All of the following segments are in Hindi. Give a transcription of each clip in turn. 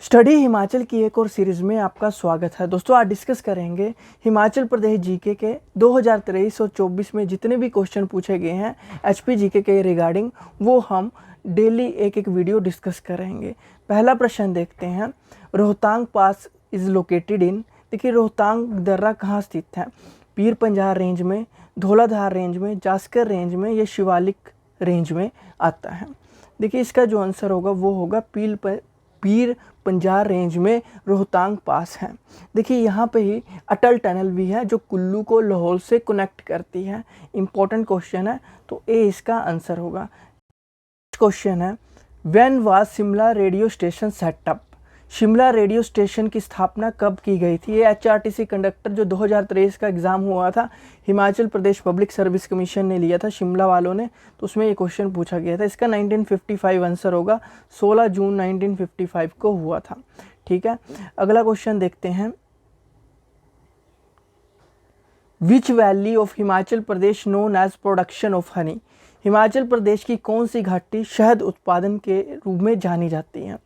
स्टडी हिमाचल की एक और सीरीज़ में आपका स्वागत है। दोस्तों, आज डिस्कस करेंगे हिमाचल प्रदेश जीके के 2023 और 24 में जितने भी क्वेश्चन पूछे गए हैं एचपी जीके के रिगार्डिंग, वो हम डेली एक एक वीडियो डिस्कस करेंगे। पहला प्रश्न देखते हैं, रोहतांग पास इज़ लोकेटेड इन। देखिए, रोहतांग दर्रा कहाँ स्थित है? पीर पंजार रेंज में, धौलाधार रेंज में, जास्कर रेंज में या शिवालिक रेंज में आता है। देखिए, इसका जो आंसर होगा वो होगा पीर पंजार रेंज में रोहतांग पास है। देखिए, यहाँ पे ही अटल टनल भी है जो कुल्लू को लाहौल से कनेक्ट करती है। इंपॉर्टेंट क्वेश्चन है, तो ए इसका आंसर होगा। क्वेश्चन है, when was Shimla radio station setup? Shimla radio station की स्थापना कब की गई थी? ये एचआरटीसी कंडक्टर जो 2023 का एग्ज़ाम हुआ था, Himachal Pradesh public service commission ने लिया था शिमला वालों ने, तो उसमें ये क्वेश्चन पूछा गया था। इसका 1955 आंसर होगा। 16 जून 1955 को हुआ था। ठीक है, अगला क्वेश्चन देखते हैं, which valley of Himachal Pradesh known as production of honey? Himachal Pradesh की कौन सी घाटी शहद उत्पादन के रूप में जानी जाती है?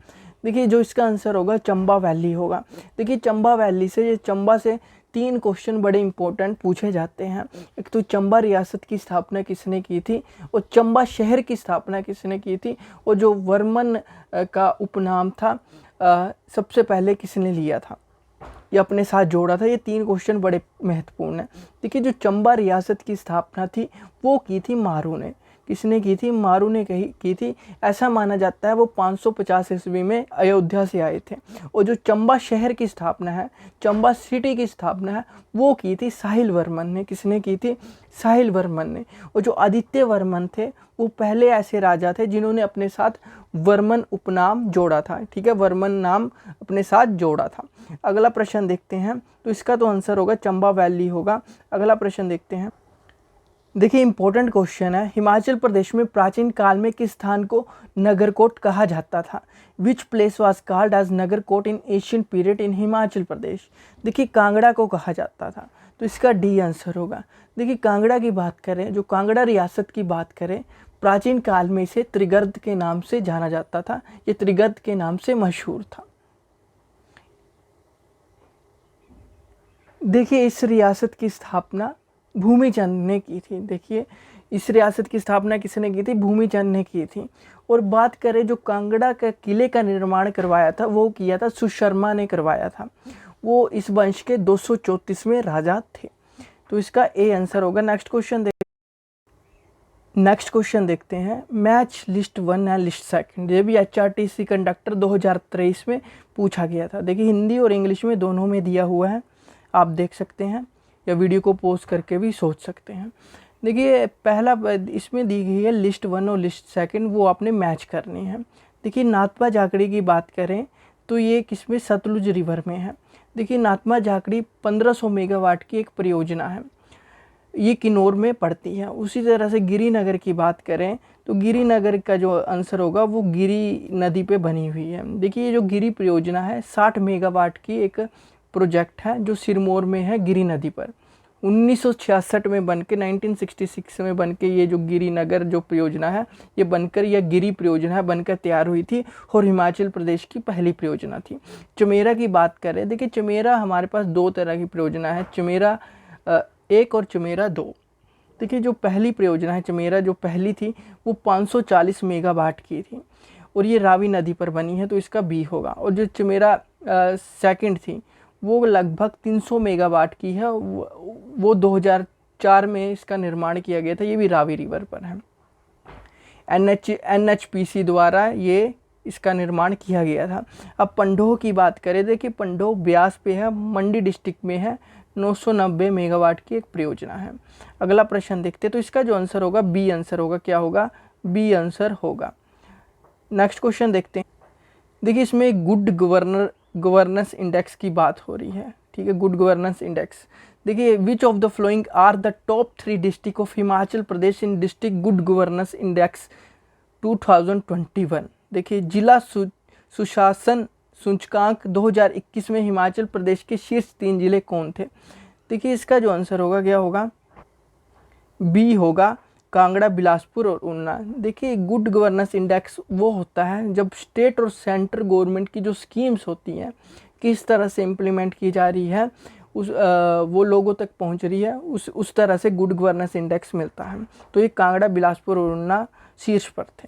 देखिए, जो इसका आंसर होगा चंबा वैली होगा। देखिए, चंबा वैली से, ये चंबा से 3 क्वेश्चन बड़े इंपॉर्टेंट पूछे जाते हैं। एक तो चंबा रियासत की स्थापना किसने की थी, और चंबा शहर की स्थापना किसने की थी, और जो वर्मन का उपनाम था सबसे पहले किसने लिया था या अपने साथ जोड़ा था। ये 3 क्वेश्चन बड़े महत्वपूर्ण हैं। देखिए, जो चंबा रियासत की स्थापना थी वो की थी मारू ने। किसने की थी? मारू ने की थी। ऐसा माना जाता है वो 550 ईस्वी में अयोध्या से आए थे। और जो चंबा शहर की स्थापना है, चंबा सिटी की स्थापना है, वो की थी साहिल वर्मन ने। किसने की थी? साहिल वर्मन ने। और जो आदित्य वर्मन थे वो पहले ऐसे राजा थे जिन्होंने अपने साथ वर्मन उपनाम जोड़ा था। ठीक है, वर्मन नाम अपने साथ जोड़ा था। अगला प्रश्न देखते हैं, तो इसका तो आंसर होगा चंबा वैली होगा। अगला प्रश्न देखते हैं, देखिए, इंपॉर्टेंट क्वेश्चन है, हिमाचल प्रदेश में प्राचीन काल में किस स्थान को नगरकोट कहा जाता था? Which place was called as Nagarkot in Asian period in Himachal Pradesh? देखिए, कांगड़ा को कहा जाता था, तो इसका डी आंसर होगा। देखिए, कांगड़ा की बात करें, जो कांगड़ा रियासत की बात करें, प्राचीन काल में इसे त्रिगर्त के नाम से जाना जाता था। ये त्रिगर्त के नाम से मशहूर था। देखिए, इस रियासत की स्थापना भूमिचंद ने की थी। देखिए, इस रियासत की स्थापना किसने की थी? भूमिचंद ने की थी। और बात करें, जो कांगड़ा के किले का निर्माण करवाया था वो किया था सुशर्मा ने करवाया था। वो इस वंश के 234वें राजा थे, तो इसका ए आंसर होगा। नेक्स्ट क्वेश्चन देखते हैं, मैच लिस्ट 1 एंड लिस्ट 2। ये भी एचआरटीसी कंडक्टर 2023 में पूछा गया था। देखिए, हिंदी और इंग्लिश में दोनों में दिया हुआ है, आप देख सकते हैं या वीडियो को पॉज करके भी सोच सकते हैं। देखिए, पहला इसमें दी गई है लिस्ट 1 और लिस्ट 2, वो आपने मैच करनी है। देखिए, नाथपा झाकड़ी की बात करें तो ये किसमें? सतलुज रिवर में है। देखिए, नाथपा झाकड़ी 1500 मेगावाट की एक परियोजना है, ये किन्नौर में पड़ती है। उसी तरह से गिरीनगर की बात करें तो गिरीनगर का जो आंसर होगा वो गिरी नदी पे बनी हुई है। देखिए, ये जो गिरी परियोजना है 60 मेगावाट की एक प्रोजेक्ट है जो सिरमौर में है, गिरी नदी पर। 1966 में बनके 1966 में बनके ये जो गिरीनगर जो परियोजना है ये बनकर, या गिरी परियोजना है, बनकर तैयार हुई थी और हिमाचल प्रदेश की पहली परियोजना थी। चमेरा की बात करें, देखिए, चमेरा हमारे पास 2 तरह की परियोजना है, चमेरा 1 और चमेरा 2। देखिए, जो पहली परियोजना है चमेरा, जो पहली थी वो 540 मेगावाट की थी और ये रावी नदी पर बनी है, तो इसका बी होगा। और जो चमेरा सेकंड थी वो लगभग 300 मेगावाट की है, वो 2004 में इसका निर्माण किया गया था, ये भी रावी रिवर पर है। NHPC द्वारा ये इसका निर्माण किया गया था। अब पंडोह की बात करें, देखिए, पंडोह ब्यास पे है, मंडी डिस्ट्रिक्ट में है, 990 मेगावाट की एक परियोजना है। अगला प्रश्न देखते हैं, तो इसका जो आंसर होगा बी आंसर होगा। क्या होगा? बी आंसर होगा। नेक्स्ट क्वेश्चन देखते हैं। देखिए, इसमें गुड गवर्नेंस इंडेक्स की बात हो रही है। ठीक है, गुड गवर्नेंस इंडेक्स। देखिए, which of the flowing are the top 3 district of Himachal Pradesh in district good governance index 2021? देखिए, जिला सुशासन सूचकांक 2021 में हिमाचल प्रदेश के शीर्ष 3 जिले कौन थे? देखिए, इसका जो आंसर होगा क्या होगा? बी होगा। कांगड़ा, बिलासपुर और ऊना। देखिए गुड गवर्नेंस इंडेक्स वो होता है जब स्टेट और सेंट्रल गवर्नमेंट की जो स्कीम्स होती हैं किस तरह से इम्प्लीमेंट की जा रही है, वो लोगों तक पहुंच रही है, उस तरह से गुड गवर्नेंस इंडेक्स मिलता है। तो ये कांगड़ा, बिलासपुर और ऊना शीर्ष पर थे।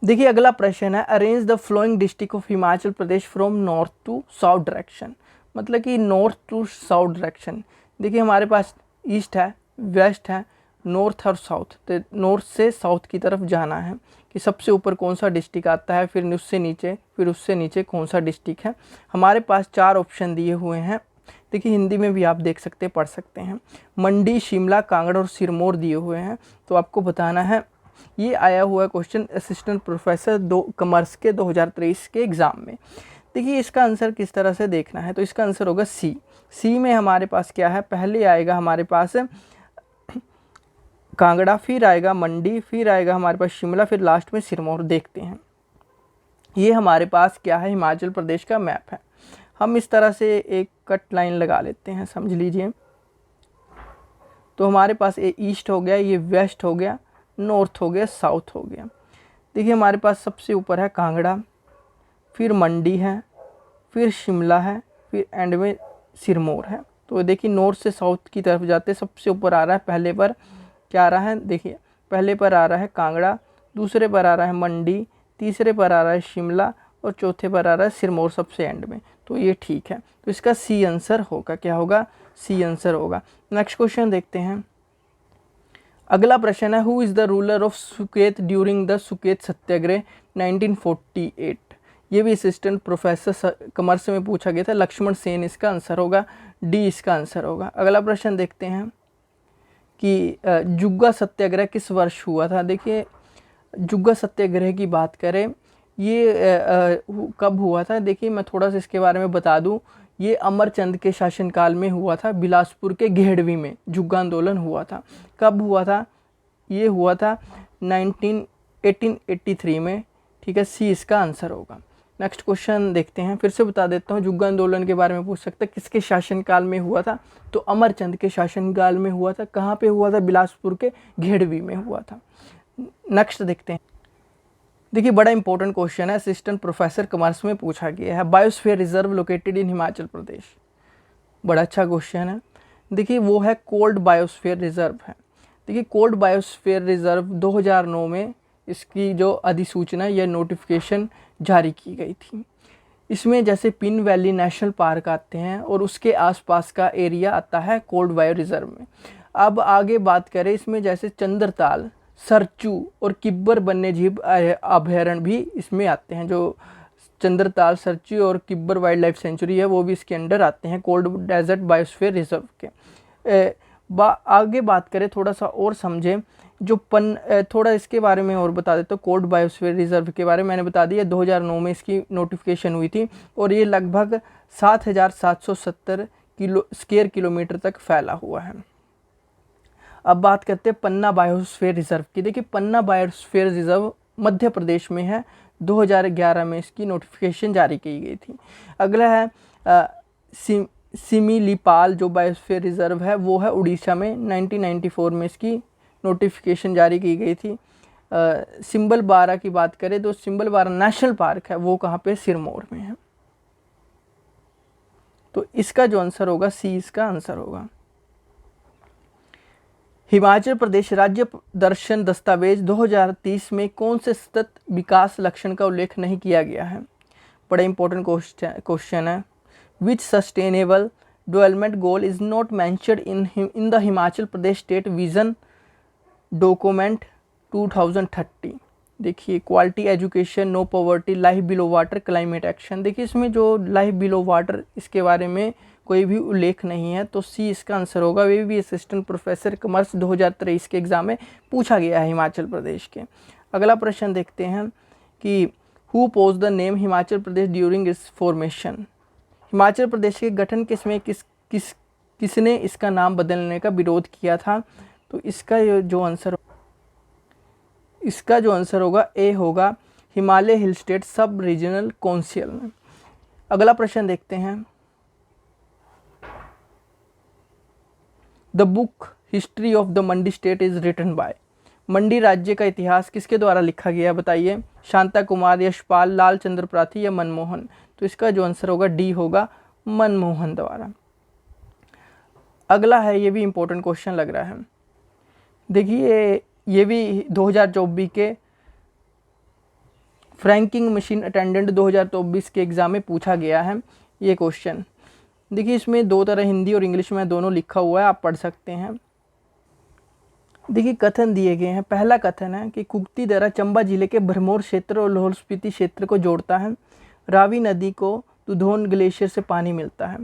देखिए अगला प्रश्न है, arrange the following district of Himachal Pradesh from north to south direction. मतलब कि नॉर्थ टू साउथ डायरेक्शन। देखिए हमारे पास ईस्ट है, वेस्ट है, नॉर्थ और साउथ। तो नॉर्थ से साउथ की तरफ जाना है कि सबसे ऊपर कौन सा डिस्ट्रिक्ट आता है, फिर उससे नीचे, फिर उससे नीचे कौन सा डिस्ट्रिक्ट है। हमारे पास 4 ऑप्शन दिए हुए हैं। देखिए हिंदी में भी आप देख सकते पढ़ सकते हैं। मंडी, शिमला, कांगड़ा और सिरमौर दिए हुए हैं। तो आपको बताना है, ये आया हुआ क्वेश्चन असिस्टेंट प्रोफेसर कॉमर्स के 2023 के एग्ज़ाम में। देखिए इसका आंसर किस तरह से देखना है, तो इसका आंसर होगा सी में हमारे पास क्या है, पहले आएगा हमारे पास कांगड़ा, फिर आएगा मंडी, फिर आएगा हमारे पास शिमला, फिर लास्ट में सिरमौर। देखते हैं ये हमारे पास क्या है, हिमाचल प्रदेश का मैप है। हम इस तरह से एक कट लाइन लगा लेते हैं, समझ लीजिए। तो हमारे पास ये ईस्ट हो गया, ये वेस्ट हो गया, नॉर्थ हो गया, साउथ हो गया। देखिए हमारे पास सबसे ऊपर है कांगड़ा, फिर मंडी है, फिर शिमला है, फिर एंड में सिरमौर है। तो देखिए नॉर्थ से साउथ की तरफ जाते सबसे ऊपर आ रहा है, पहले पर क्या आ रहा है, देखिए पहले पर आ रहा है कांगड़ा, दूसरे पर आ रहा है मंडी, तीसरे पर आ रहा है शिमला और चौथे पर आ रहा है सिरमौर सबसे एंड में। तो ये ठीक है, तो इसका सी आंसर होगा। क्या होगा, सी आंसर होगा। नेक्स्ट क्वेश्चन देखते हैं। अगला प्रश्न है, who is the ruler of Suket during the Suket Satyagraha 1948। ये भी असिस्टेंट प्रोफेसर कॉमर्स में पूछा गया था। लक्ष्मण सेन इसका आंसर होगा, डी इसका आंसर होगा। अगला प्रश्न देखते हैं कि जुग्गा सत्याग्रह किस वर्ष हुआ था। देखिए जुग्गा सत्याग्रह की बात करें, ये कब हुआ था। देखिए मैं थोड़ा सा इसके बारे में बता दूं, ये अमरचंद के शासनकाल में हुआ था। बिलासपुर के घेड़वी में जुग्गा आंदोलन हुआ था। कब हुआ था, ये हुआ था 1883 में। ठीक है, सी इसका आंसर होगा। नेक्स्ट क्वेश्चन देखते हैं, फिर से बता देता हूँ। जुग्गा आंदोलन के बारे में पूछ सकते हैं, किसके शासनकाल में हुआ था, तो अमरचंद के शासनकाल में हुआ था। कहाँ पे हुआ था, बिलासपुर के घेड़वी में हुआ था। नेक्स्ट देखते हैं। देखिए बड़ा इंपॉर्टेंट क्वेश्चन है, असिस्टेंट प्रोफेसर कॉमर्स में पूछा गया है। Biosphere reserve located in Himachal Pradesh, बड़ा अच्छा क्वेश्चन है। देखिए वो है कोल्ड बायोस्फीयर रिजर्व है। देखिए कोल्ड बायोस्फीयर रिजर्व 2009 में इसकी जो अधिसूचना या नोटिफिकेशन जारी की गई थी। इसमें जैसे पिन वैली नेशनल पार्क आते हैं और उसके आसपास का एरिया आता है कोल्ड बायो रिजर्व में। अब आगे बात करें, इसमें जैसे चंद्रताल, सरचू और किब्बर वन्यजीव अभयारण्य भी इसमें आते हैं। जो चंद्रताल, सरचू और किब्बर वाइल्ड लाइफ सेंचुरी है वो भी इसके अंडर आते हैं, कोल्ड डेजर्ट बायोस्फीयर रिजर्व के। आगे बात करें, थोड़ा सा और समझें, जो थोड़ा इसके बारे में और बता देता हूँ। कोल्ड बायोस्फीयर रिजर्व के बारे में मैंने बता दिया, 2009 में इसकी नोटिफिकेशन हुई थी और ये लगभग 7,770 स्क्वायर किलोमीटर तक फैला हुआ है। अब बात करते हैं पन्ना बायोस्फीयर रिजर्व की। देखिए पन्ना बायोस्फीयर रिजर्व मध्य प्रदेश में है, 2011 में इसकी नोटिफिकेशन जारी की गई थी। अगला है सिमिलीपाल जो बायोस्फीयर रिजर्व है वो है उड़ीसा में, 1994 में इसकी नोटिफिकेशन जारी की गई थी। सिंबलबारा की बात करें तो सिंबलबारा नेशनल पार्क है वो कहाँ पे, सिरमौर में है। तो इसका जो आंसर होगा, सी इसका आंसर होगा। हिमाचल प्रदेश राज्य दर्शन दस्तावेज 2030 में कौन से सतत विकास लक्षण का उल्लेख नहीं किया गया है। बड़ा इंपॉर्टेंट क्वेश्चन है। Which sustainable development goal is not mentioned in the Himachal Pradesh state vision document 2030। देखिए quality education, no poverty, life below water, climate action. देखिए इसमें जो लाइफ बिलो वाटर इसके बारे में कोई भी उल्लेख नहीं है, तो सी इसका आंसर होगा। वे भी असिस्टेंट प्रोफेसर कॉमर्स 2023 के एग्जाम में पूछा गया है हिमाचल प्रदेश के। अगला प्रश्न देखते हैं कि who pose the name Himachal Pradesh during its formation. Himachal Pradesh के गठन के समय किसने इसका नाम बदलने का विरोध किया था। तो इसका जो आंसर होगा ए होगा, Himalaya hill state sub regional council. अगला प्रश्न देखते हैं। The book history of the Mandi state is written by. Mandi राज्य का इतिहास किसके द्वारा लिखा गया बताइए? शांता कुमार, यशपाल, लाल चंद्र प्राथी या मनमोहन? तो इसका जो आंसर होगा डी होगा, मनमोहन द्वारा। अगला है, ये भी इंपॉर्टेंट क्वेश्चन लग रहा है। देखिए ये भी 2024 के फ्रैंकिंग मशीन अटेंडेंट 2024 के एग्ज़ाम में पूछा गया है ये क्वेश्चन। देखिए इसमें दो तरह, हिंदी और इंग्लिश में दोनों लिखा हुआ है, आप पढ़ सकते हैं। देखिए कथन दिए गए हैं। पहला कथन है कि कुक्ती दर्रा चंबा जिले के भरमौर क्षेत्र और लाहौल स्पीति क्षेत्र को जोड़ता है। रावी नदी को दुधौन ग्लेशियर से पानी मिलता है।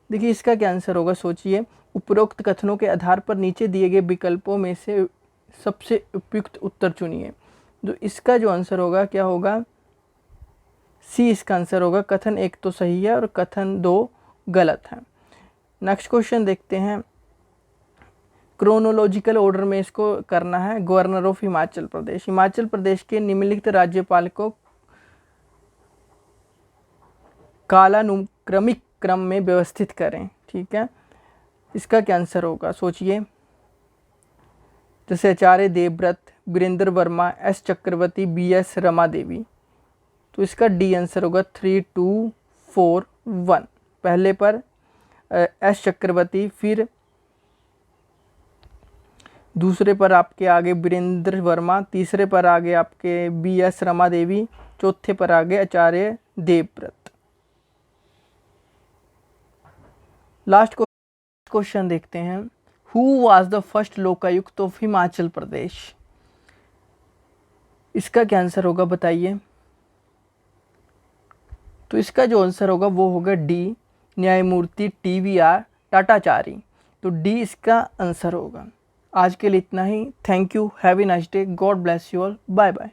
देखिए इसका क्या आंसर होगा, सोचिए। उपरोक्त कथनों के आधार पर नीचे दिए गए विकल्पों में से सबसे उपयुक्त उत्तर चुनिए। तो इसका जो आंसर होगा क्या होगा, सी इसका आंसर होगा। कथन 1 तो सही है और कथन 2 गलत है। नेक्स्ट क्वेश्चन देखते हैं। क्रोनोलॉजिकल ऑर्डर में इसको करना है। गवर्नर ऑफ हिमाचल प्रदेश, हिमाचल प्रदेश के निम्नलिखित राज्यपाल को कालानुक्रमिक क्रम में व्यवस्थित करें। ठीक है, इसका क्या आंसर होगा, सोचिए। जैसे आचार्य देवव्रत, वीरेंद्र वर्मा, एस चक्रवर्ती, बी एस रमा देवी। तो इसका डी आंसर होगा 3, 2, 4, 1। पहले पर एस चक्रवर्ती, फिर दूसरे पर आपके आगे वीरेंद्र वर्मा, तीसरे पर आगे आपके बी एस रमा देवी, चौथे पर आगे आचार्य देवव्रत। लास्ट क्वेश्चन देखते हैं। Who was the first Lokayukta of Himachal Pradesh? इसका क्या आंसर होगा बताइए। तो इसका जो आंसर होगा वो होगा डी, न्यायमूर्ति TVR टाटाचारी। तो डी इसका आंसर होगा। आज के लिए इतना ही। Thank you, have a nice day, God bless you all, bye bye.